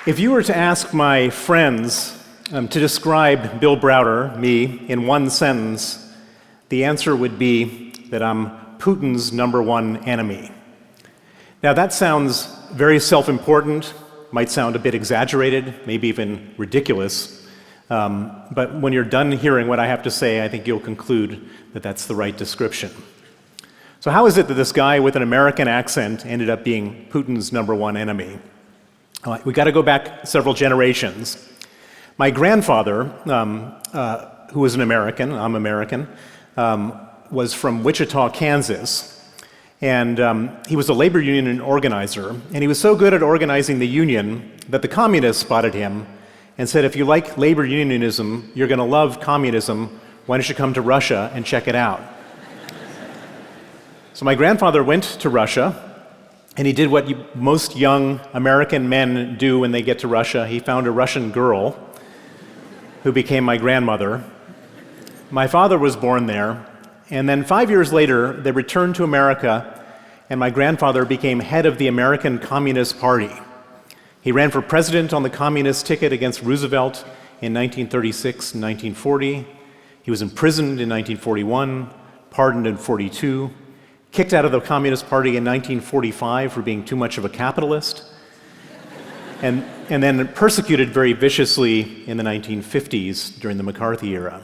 If you were to ask my friends to describe Bill Browder, me, in one sentence, the answer would be that I'm Putin's #1 enemy. Now that sounds very self-important, might sound a bit exaggerated, maybe even ridiculous, but when you're done hearing what I have to say, I think you'll conclude that that's the right description. So how is it that this guy with an American accent ended up being Putin's #1 enemy? We got to go back several generations. My grandfather, who was an American, I'm American, was from Wichita, Kansas. And he was a labor union organizer. And he was so good at organizing the union that the communists spotted him and said, if you like labor unionism, you're going to love communism, why don't you come to Russia and check it out? So my grandfather went to Russia, and he did what most young American men do when they get to Russia. He found a Russian girl who became my grandmother. My father was born there, and then 5 years later, they returned to America, and my grandfather became head of the American Communist Party. He ran for president on the communist ticket against Roosevelt in 1936 and 1940. He was imprisoned in 1941, pardoned in 1942, kicked out of the Communist Party in 1945 for being too much of a capitalist, and then persecuted very viciously in the 1950s during the McCarthy era.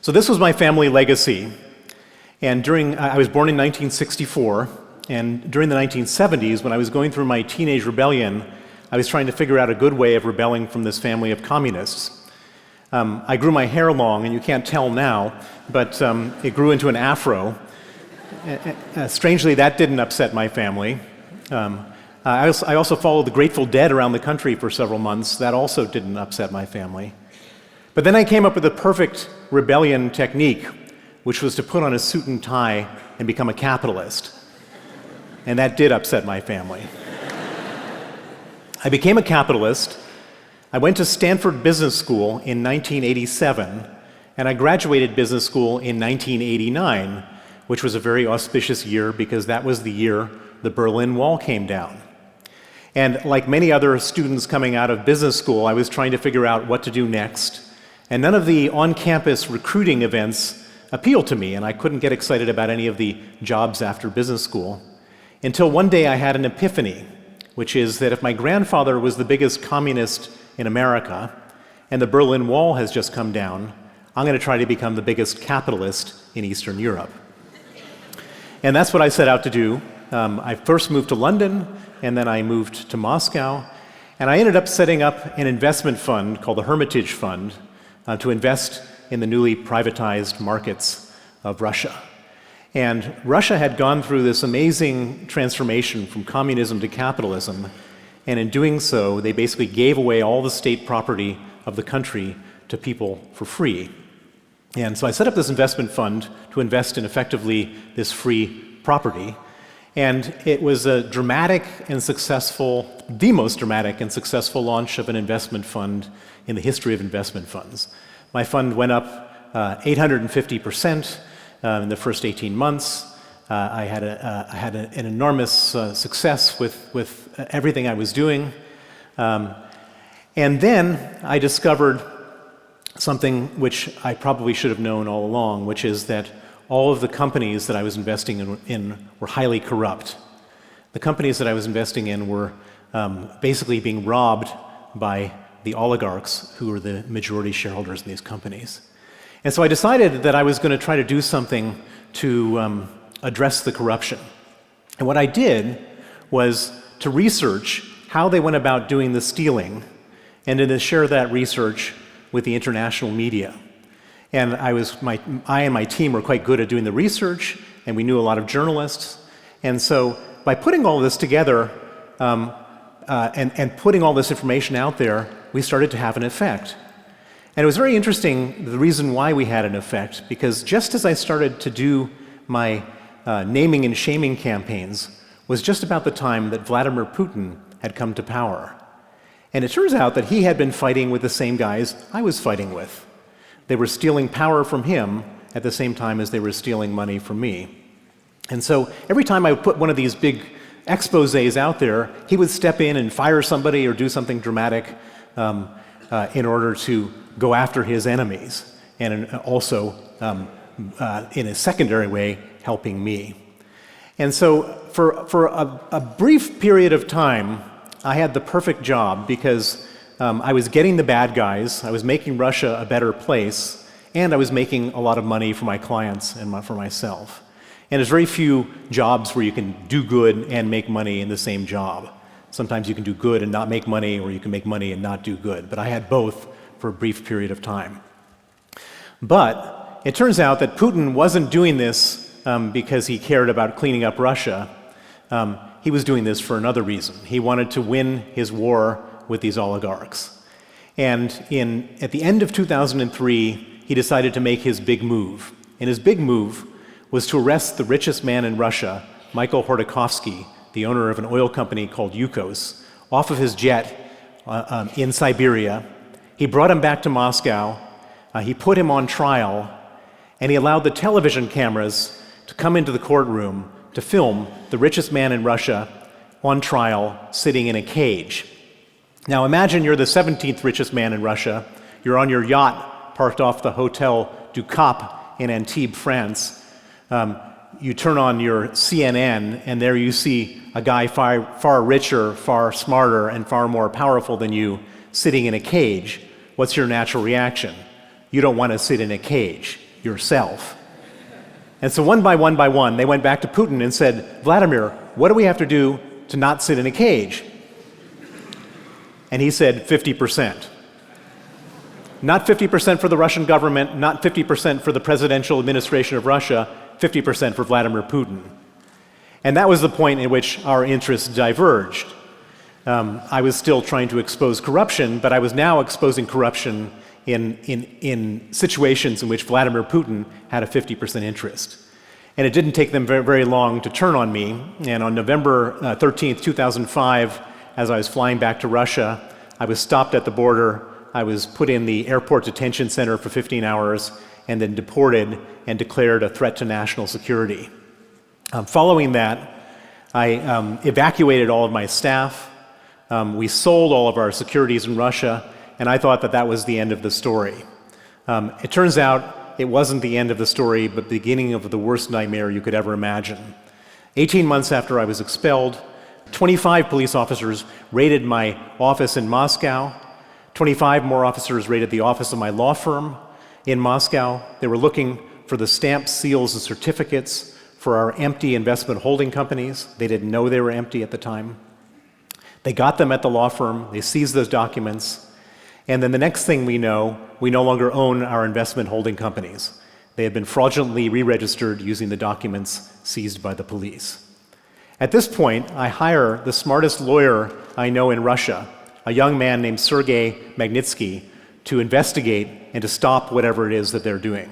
So this was my family legacy. And I was born in 1964, and during the 1970s, when I was going through my teenage rebellion, I was trying to figure out a good way of rebelling from this family of communists. I grew my hair long, and you can't tell now, but it grew into an afro. Strangely, that didn't upset my family. I also followed the Grateful Dead around the country for several months. That also didn't upset my family. But then I came up with the perfect rebellion technique, which was to put on a suit and tie and become a capitalist. And that did upset my family. I became a capitalist. I went to Stanford Business School in 1987, and I graduated business school in 1989, which was a very auspicious year because that was the year the Berlin Wall came down. And like many other students coming out of business school, I was trying to figure out what to do next. And none of the on-campus recruiting events appealed to me, and I couldn't get excited about any of the jobs after business school. Until one day I had an epiphany, which is that if my grandfather was the biggest communist in America, and the Berlin Wall has just come down, I'm going to try to become the biggest capitalist in Eastern Europe. And that's what I set out to do. I first moved to London, and then I moved to Moscow, and I ended up setting up an investment fund called the Hermitage Fund to invest in the newly privatized markets of Russia. And Russia had gone through this amazing transformation from communism to capitalism, and in doing so, they basically gave away all the state property of the country to people for free. And so I set up this investment fund to invest in effectively this free property. And it was a dramatic and successful, the most dramatic and successful launch of an investment fund in the history of investment funds. My fund went up 850% in the first 18 months. I had an enormous success with everything I was doing. And then I discovered something which I probably should have known all along, which is that all of the companies that I was investing in were highly corrupt. The companies that I was investing in were basically being robbed by the oligarchs who were the majority shareholders in these companies. And so I decided that I was going to try to do something to address the corruption. And what I did was to research how they went about doing the stealing and then to share that research with the international media. And I and my team were quite good at doing the research, and we knew a lot of journalists. And so by putting all this together and putting all this information out there, we started to have an effect. And it was very interesting, the reason why we had an effect, because just as I started to do my naming and shaming campaigns was just about the time that Vladimir Putin had come to power. And it turns out that he had been fighting with the same guys I was fighting with. They were stealing power from him at the same time as they were stealing money from me. And so every time I would put one of these big exposés out there, he would step in and fire somebody or do something dramatic in order to go after his enemies, and also in a secondary way, helping me. And so for a brief period of time, I had the perfect job because I was getting the bad guys, I was making Russia a better place, and I was making a lot of money for my clients and for myself. And there's very few jobs where you can do good and make money in the same job. Sometimes you can do good and not make money, or you can make money and not do good. But I had both for a brief period of time. But it turns out that Putin wasn't doing this because he cared about cleaning up Russia. He was doing this for another reason. He wanted to win his war with these oligarchs. And at the end of 2003, he decided to make his big move. And his big move was to arrest the richest man in Russia, Michael Khodorkovsky, the owner of an oil company called Yukos, off of his jet in Siberia. He brought him back to Moscow, he put him on trial, and he allowed the television cameras to come into the courtroom to film the richest man in Russia on trial sitting in a cage. Now imagine you're the 17th richest man in Russia, you're on your yacht parked off the Hotel du Cap in Antibes, France. You turn on your CNN, and there you see a guy far richer, far smarter, and far more powerful than you sitting in a cage. What's your natural reaction? You don't want to sit in a cage yourself. And so one by one, they went back to Putin and said, Vladimir, what do we have to do to not sit in a cage? And he said, 50%. Not 50% for the Russian government, not 50% for the presidential administration of Russia, 50% for Vladimir Putin. And that was the point in which our interests diverged. I was still trying to expose corruption, but I was now exposing corruption in situations in which Vladimir Putin had a 50% interest. And it didn't take them very, very long to turn on me. And on November 13th, 2005, as I was flying back to Russia, I was stopped at the border. I was put in the airport detention center for 15 hours and then deported and declared a threat to national security. Following that, I evacuated all of my staff. We sold all of our securities in Russia, and I thought that that was the end of the story. It turns out it wasn't the end of the story, but the beginning of the worst nightmare you could ever imagine. 18 months after I was expelled, 25 police officers raided my office in Moscow. 25 more officers raided the office of my law firm in Moscow. They were looking for the stamps, seals, and certificates for our empty investment holding companies. They didn't know they were empty at the time. They got them at the law firm. They seized those documents. And then the next thing we know, we no longer own our investment holding companies. They had been fraudulently re-registered using the documents seized by the police. At this point, I hire the smartest lawyer I know in Russia, a young man named Sergei Magnitsky, to investigate and to stop whatever it is that they're doing.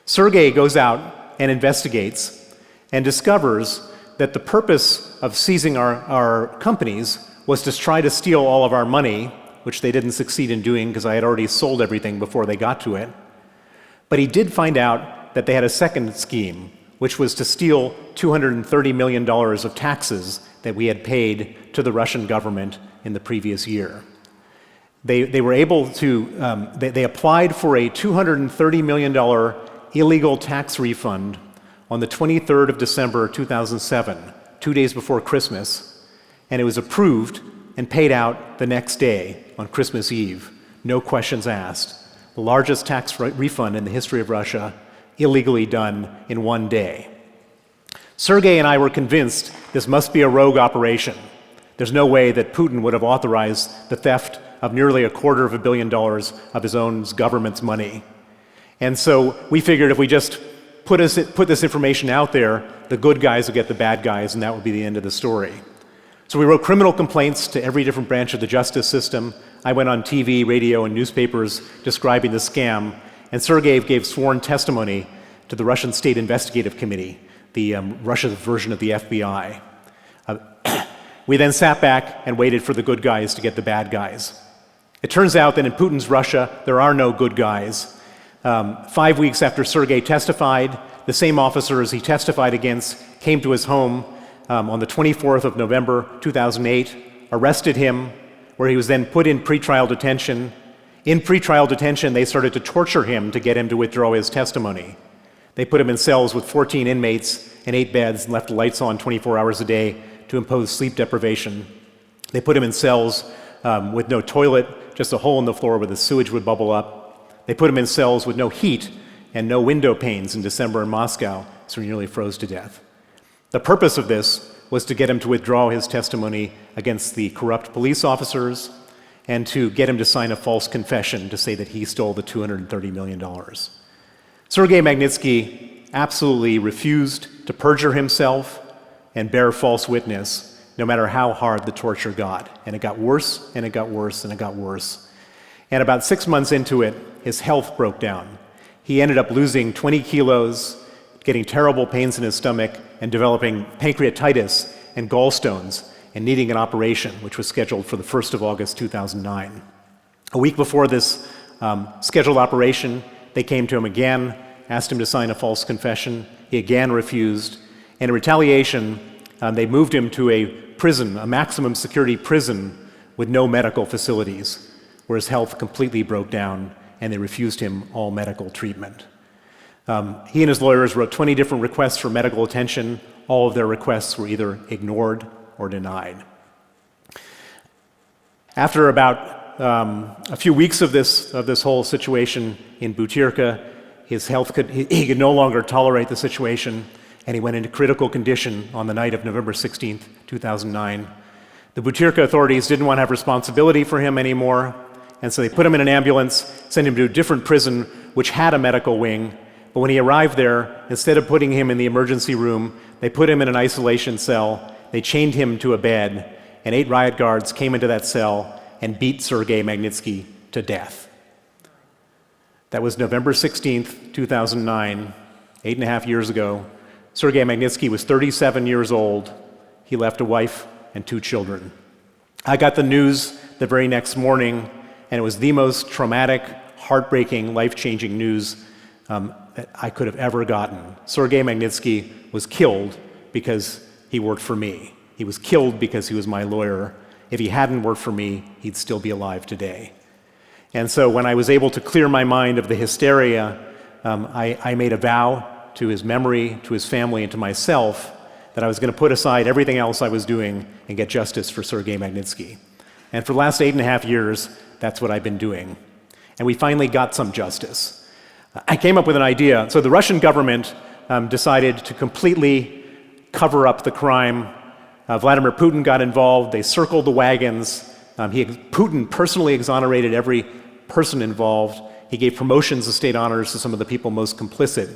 Sergei goes out and investigates and discovers that the purpose of seizing our companies was to try to steal all of our money, which they didn't succeed in doing because I had already sold everything before they got to it. But he did find out that they had a second scheme, which was to steal $230 million of taxes that we had paid to the Russian government in the previous year. They were able to, they applied for a $230 million illegal tax refund on the 23rd of December 2007, 2 days before Christmas, and it was approved and paid out the next day on Christmas Eve, no questions asked. The largest tax refund in the history of Russia, illegally done in one day. Sergei and I were convinced this must be a rogue operation. There's no way that Putin would have authorized the theft of nearly $250 million of his own government's money. And so we figured if we just put this information out there, the good guys would get the bad guys, and that would be the end of the story. So we wrote criminal complaints to every different branch of the justice system. I went on TV, radio, and newspapers describing the scam, and Sergei gave sworn testimony to the Russian State Investigative Committee, the Russia's version of the FBI. We then sat back and waited for the good guys to get the bad guys. It turns out that in Putin's Russia, there are no good guys. 5 weeks after Sergei testified, the same officers he testified against came to his home, on the 24th of November 2008, arrested him, where he was then put in pretrial detention. In pretrial detention, they started to torture him to get him to withdraw his testimony. They put him in cells with 14 inmates and 8 beds and left the lights on 24 hours a day to impose sleep deprivation. They put him in cells with no toilet, just a hole in the floor where the sewage would bubble up. They put him in cells with no heat and no window panes in December in Moscow, so he nearly froze to death. The purpose of this was to get him to withdraw his testimony against the corrupt police officers and to get him to sign a false confession to say that he stole the $230 million. Sergei Magnitsky absolutely refused to perjure himself and bear false witness, no matter how hard the torture got. And it got worse, and it got worse, and it got worse. And about 6 months into it, his health broke down. He ended up losing 20 kilos, getting terrible pains in his stomach, and developing pancreatitis and gallstones, and needing an operation, which was scheduled for the 1st of August 2009. A week before this scheduled operation, they came to him again, asked him to sign a false confession. He again refused. And in retaliation, they moved him to a prison, a maximum security prison with no medical facilities, where his health completely broke down, and they refused him all medical treatment. He and his lawyers wrote 20 different requests for medical attention. All of their requests were either ignored or denied. After about a few weeks of this whole situation in Butyrka, his health he could no longer tolerate the situation, and he went into critical condition on the night of November 16th, 2009. The Butyrka authorities didn't want to have responsibility for him anymore, and so they put him in an ambulance, sent him to a different prison, which had a medical wing. But when he arrived there, instead of putting him in the emergency room, they put him in an isolation cell. They chained him to a bed, and 8 riot guards came into that cell and beat Sergei Magnitsky to death. That was November 16th, 2009, 8.5 years ago. Sergei Magnitsky was 37 years old. He left a wife and 2 children. I got the news the very next morning, and it was the most traumatic, heartbreaking, life-changing news that I could have ever gotten. Sergei Magnitsky was killed because he worked for me. He was killed because he was my lawyer. If he hadn't worked for me, he'd still be alive today. And so when I was able to clear my mind of the hysteria, I made a vow to his memory, to his family, and to myself that I was going to put aside everything else I was doing and get justice for Sergei Magnitsky. And for the last 8.5 years, that's what I've been doing. And we finally got some justice. I came up with an idea. So the Russian government decided to completely cover up the crime. Vladimir Putin got involved. They circled the wagons. Putin personally exonerated every person involved. He gave promotions of state honors to some of the people most complicit.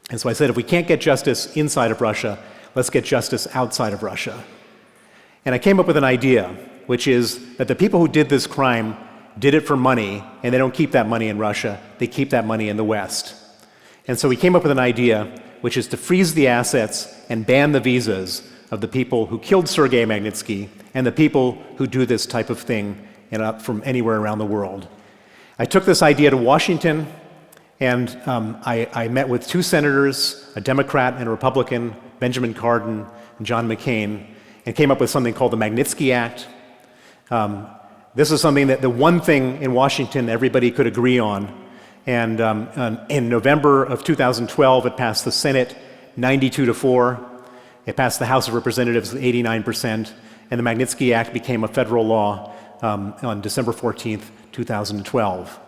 And so I said, if we can't get justice inside of Russia, let's get justice outside of Russia. And I came up with an idea, which is that the people who did this crime did it for money, and they don't keep that money in Russia, they keep that money in the West. And so we came up with an idea, which is to freeze the assets and ban the visas of the people who killed Sergei Magnitsky and the people who do this type of thing from anywhere around the world. I took this idea to Washington, and I met with 2 senators, a Democrat and a Republican, Benjamin Cardin and John McCain, and came up with something called the Magnitsky Act. This is something that the one thing in Washington everybody could agree on. And in November of 2012, it passed the Senate 92-4. It passed the House of Representatives with 89%. And the Magnitsky Act became a federal law on December 14th, 2012.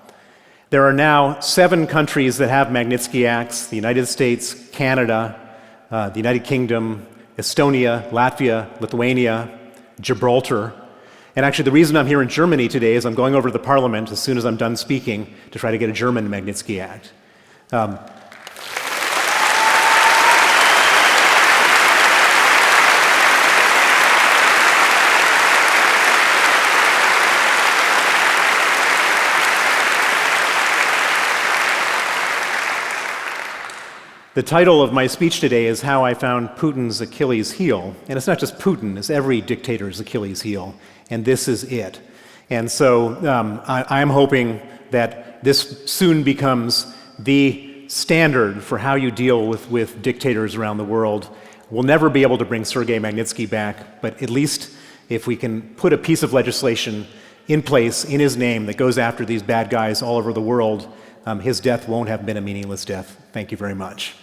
There are now 7 countries that have Magnitsky Acts: the United States, Canada, the United Kingdom, Estonia, Latvia, Lithuania, Gibraltar. And actually, the reason I'm here in Germany today is I'm going over to the parliament as soon as I'm done speaking to try to get a German Magnitsky Act. The title of my speech today is How I Found Putin's Achilles Heel. And it's not just Putin, it's every dictator's Achilles heel. And this is it. And so I'm hoping that this soon becomes the standard for how you deal with dictators around the world. We'll never be able to bring Sergei Magnitsky back, but at least if we can put a piece of legislation in place in his name that goes after these bad guys all over the world, his death won't have been a meaningless death. Thank you very much.